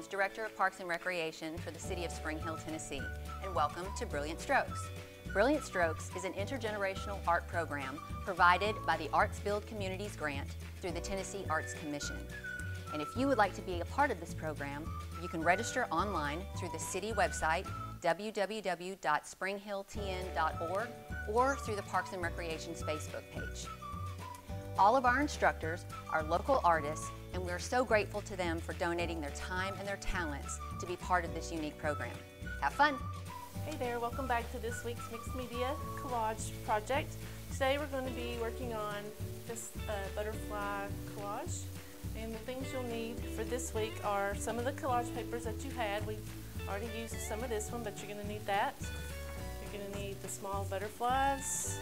Jones, Director of Parks and Recreation for the City of Spring Hill, Tennessee, and welcome to Brilliant Strokes. Brilliant Strokes is an intergenerational art program provided by the Arts Build Communities grant through the Tennessee Arts Commission. And if you would like to be a part of this program, you can register online through the city website, www.springhilltn.org, or through the Parks and Recreation's Facebook page. All of our instructors are local artists, and we are so grateful to them for donating their time and their talents to be part of this unique program. Have fun! Hey there, welcome back to this week's Mixed Media Collage project. Today we're going to be working on this butterfly collage. And the things you'll need for this week are some of the collage papers that you had. We've already used some of this one, but you're going to need that. You're going to need the small butterflies,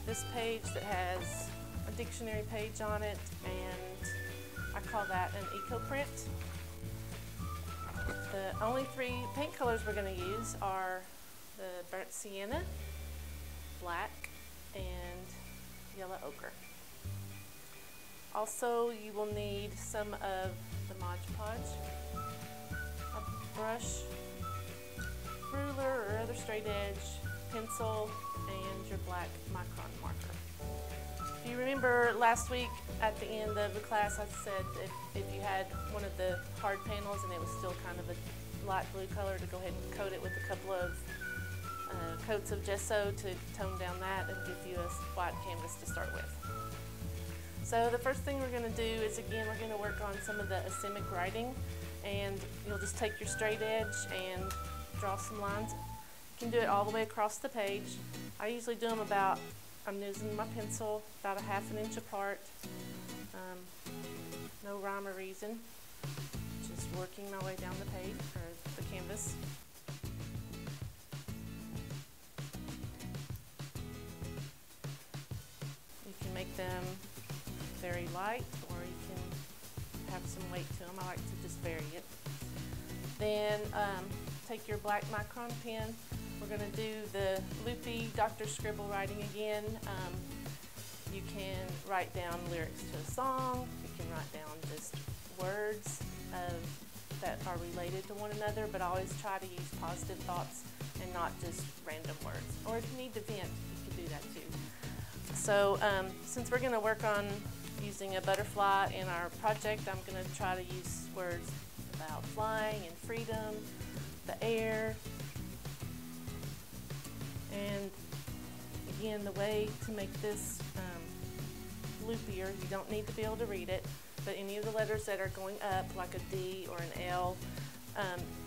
this page that has a dictionary page on it, and I call that an eco print. The only three paint colors we're going to use are the burnt sienna, black, and yellow ochre. Also, you will need some of the Mod Podge, a brush, ruler or other straight edge, pencil, and your black micron marker. If you remember last week at the end of the class, I said if you had one of the hard panels and it was still kind of a light blue color, to go ahead and coat it with a couple of coats of gesso to tone down that and give you a white canvas to start with. So the first thing we're going to do is, again, we're going to work on some of the asemic writing, and you'll just take your straight edge and draw some lines. You can do it all the way across the page. I usually do them about, I'm using my pencil about a ½ inch apart. No rhyme or reason, just working my way down the page, or the canvas. You can make them very light, or you can have some weight to them. I like to just vary it. Then take your black micron pen. We're going to do the loopy Dr. Scribble writing again. You can write down lyrics to a song. You can write down just words that are related to one another, but always try to use positive thoughts and not just random words. Or if you need to vent, you can do that too. So since we're going to work on using a butterfly in our project, I'm going to try to use words about flying and freedom, the air. And again, the way to make this loopier, you don't need to be able to read it, but any of the letters that are going up, like a D or an L,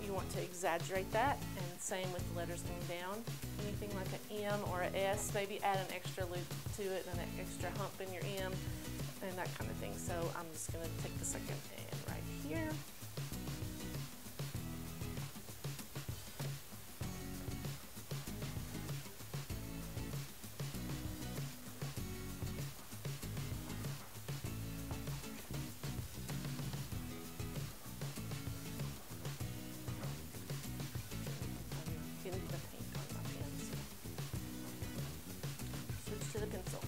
you want to exaggerate that, and same with the letters going down. Anything like an M or an S, maybe add an extra loop to it and an extra hump in your M, and that kind of thing. So I'm just going to take the second and right here. I'm getting the paint on my pen, so switch to the pencil.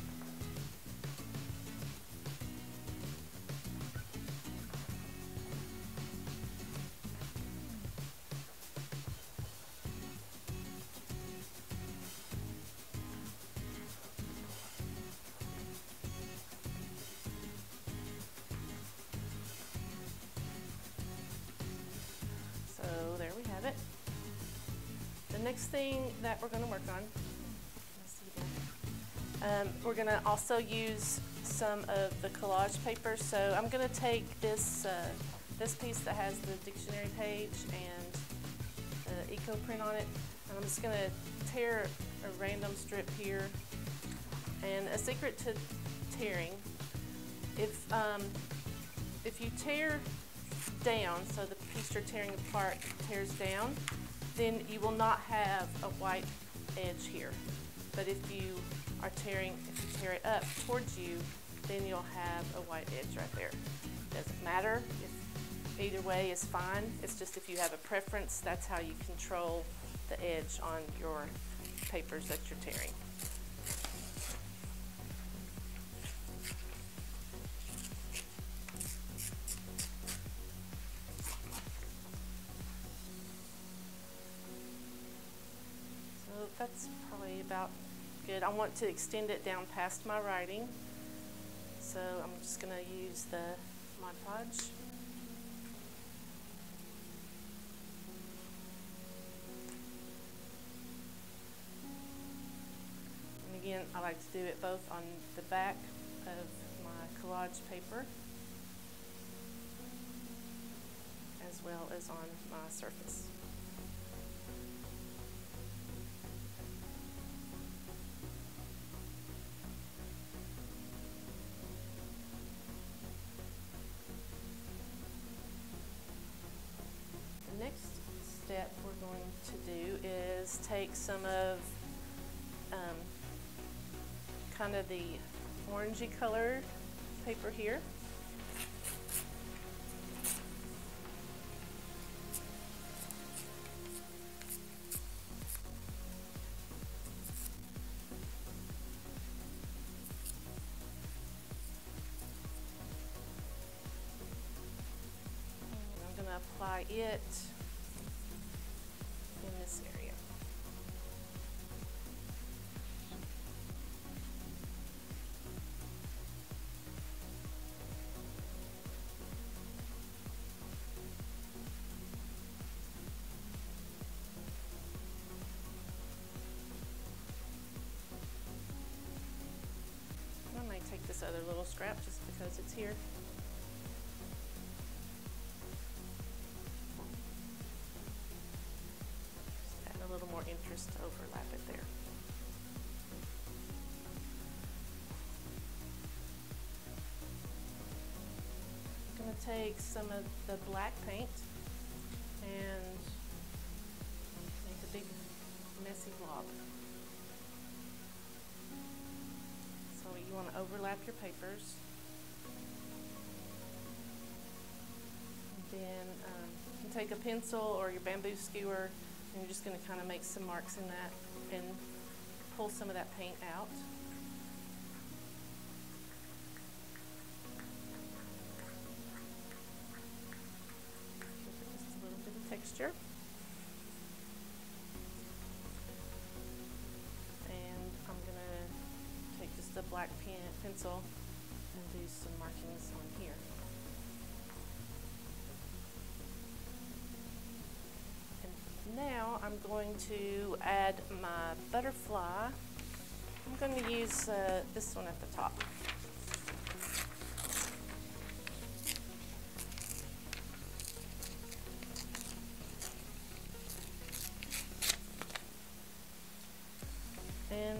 So there we have it. The next thing that we're going to work on, we're going to also use some of the collage paper. So I'm going to take this this piece that has the dictionary page and the eco print on it, and I'm just going to tear a random strip here. And a secret to tearing, if you tear down, so the piece you're tearing apart tears down, then you will not have a white edge here. But if you tear it up towards you, then you'll have a white edge right there. Doesn't matter, if either way is fine. It's just if you have a preference, that's how you control the edge on your papers that you're tearing. that's probably about good. I want to extend it down past my writing, so I'm just going to use the Mod Podge. And again, I like to do it both on the back of my collage paper as well as on my surface. The next step we're going to do is take some of kind of the orangey colored paper here. I'm going to apply it in this area. I might take this other little scrap just because it's here. Just add a little more interest to overlap it there. I'm going to take some of the black paint and make a big messy blob. So you want to overlap your papers. And then you can take a pencil or your bamboo skewer and you're just going to kind of make some marks in that and pull some of that paint out. Give it just a little bit of texture. The black pencil and do some markings on here. And now I'm going to add my butterfly. I'm going to use this one at the top. And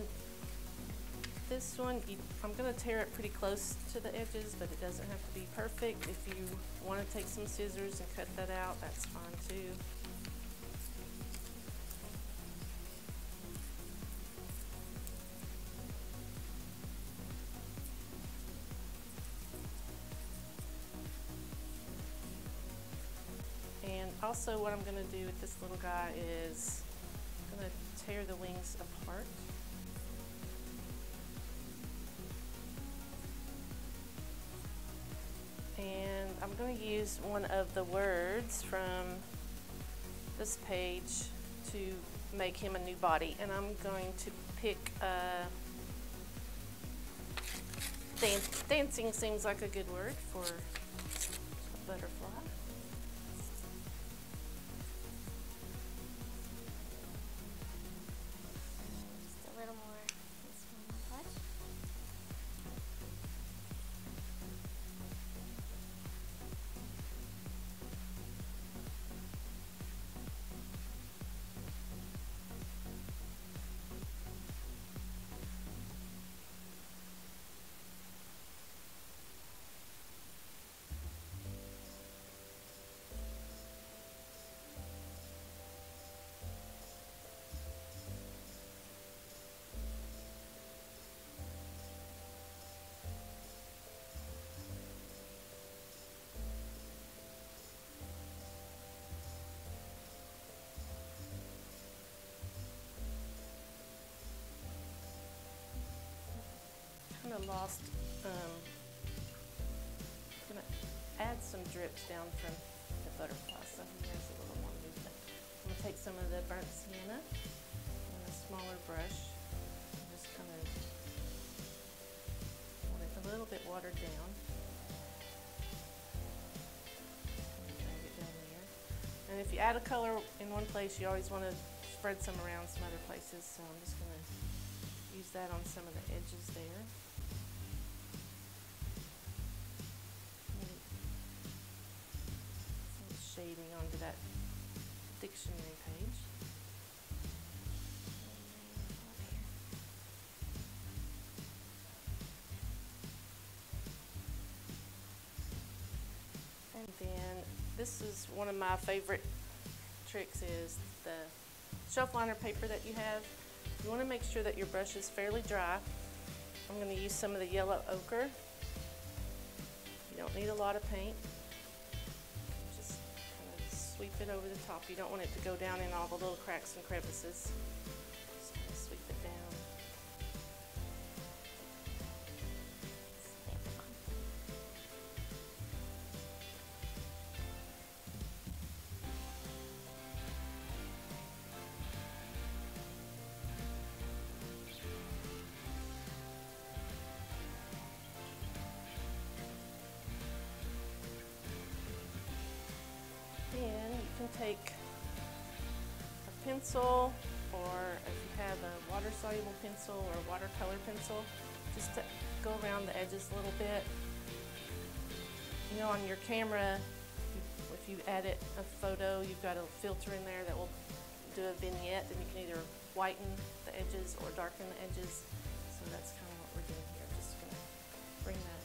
this one, I'm going to tear it pretty close to the edges, but it doesn't have to be perfect. If you want to take some scissors and cut that out, that's fine too. And also what I'm going to do with this little guy is I'm going to tear the wings apart. And I'm going to use one of the words from this page to make him a new body. And I'm going to pick dancing seems like a good word for a butterfly. Just a little more this one touch. Kind of lost. I'm gonna add some drips down from the butterfly, so here's a little more movement. I'm gonna take some of the burnt sienna. I'm gonna smaller brush. Just kind of want it a little bit watered down. Drag it down there. And if you add a color in one place, you always want to spread some around some other places. So I'm just going to use that on some of the edges there. Some shading onto that dictionary page. And then this is one of my favorite tricks, is the shelf liner paper that you have. You want to make sure that your brush is fairly dry. I'm going to use some of the yellow ochre. You don't need a lot of paint. Just kind of sweep it over the top. You don't want it to go down in all the little cracks and crevices. Just kind of sweep it down. Then you can take a pencil, or if you have a water-soluble pencil or a watercolor pencil, just to go around the edges a little bit. You know, on your camera, if you edit a photo, you've got a filter in there that will do a vignette, and you can either whiten the edges or darken the edges. So that's kind of what we're doing here. Just going to bring that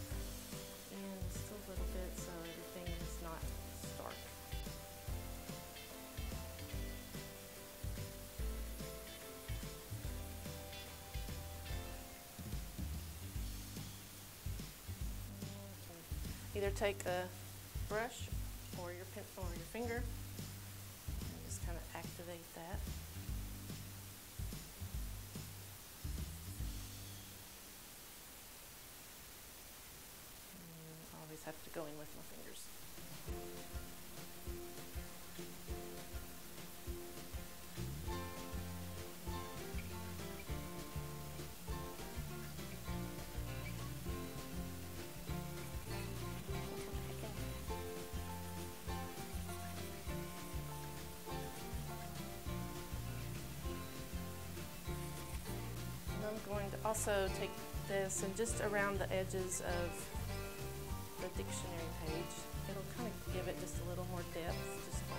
in just a little bit so everything is not stark. Either take a brush or your pencil or your finger and just kind of activate that. And I always have to go in with my fingers. I'm going to also take this and just around the edges of the dictionary page. It'll kind of give it just a little more depth, just by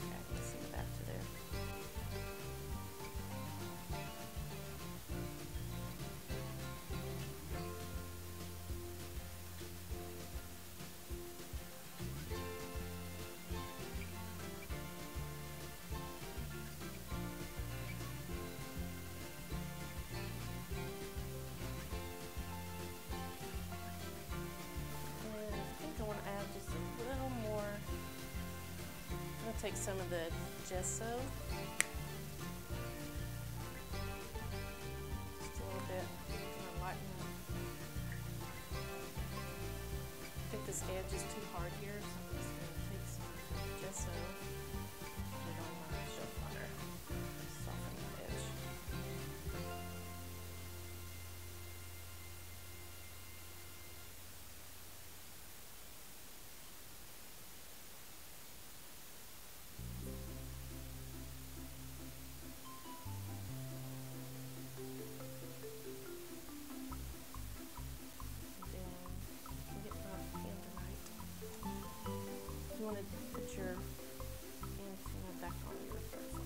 adding some of that to there. Take some of the gesso, just a little bit, kind of lighten up. I think this edge is too hard here, so I'm just going to take some gesso, put it on my shelf liner, soften the edge. You want to put your antenna back on your pencil.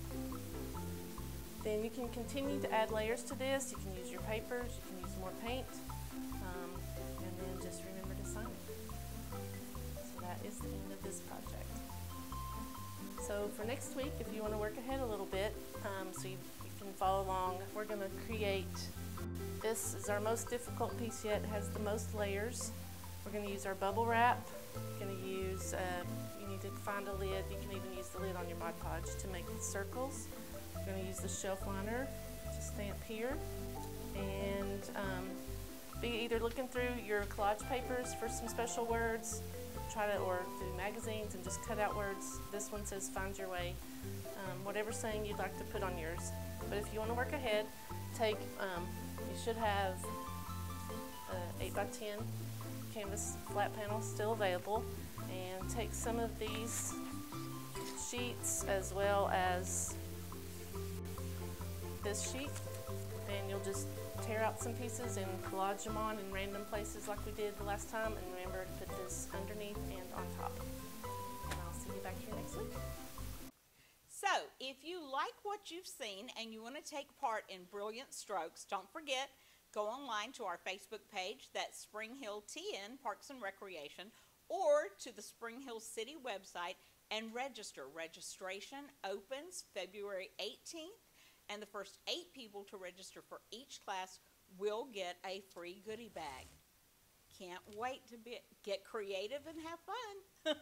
Then you can continue to add layers to this. You can use your papers, you can use more paint, and then just remember to sign it. So that is the end of this project. So for next week, if you want to work ahead a little bit, so you can follow along, we're going to create, this is our most difficult piece yet. It has the most layers. We're going to use our bubble wrap. You're going to use, you need to find a lid. You can even use the lid on your Mod Podge to make circles. You're going to use the shelf liner to stamp here. And be either looking through your collage papers for some special words, or through magazines and just cut out words. This one says "Find Your Way." whatever saying you'd like to put on yours. But if you want to work ahead, take, you should have 8x10 canvas flat panel still available, and take some of these sheets as well as this sheet, and you'll just tear out some pieces and collage them on in random places like we did the last time, and remember to put this underneath and on top. And I'll see you back here next week. So, if you like what you've seen and you want to take part in Brilliant Strokes, don't forget, go online to our Facebook page, that's Spring Hill TN Parks and Recreation, or to the Spring Hill City website and register. Registration opens February 18th, and the first 8 people to register for each class will get a free goodie bag. Can't wait to get creative and have fun.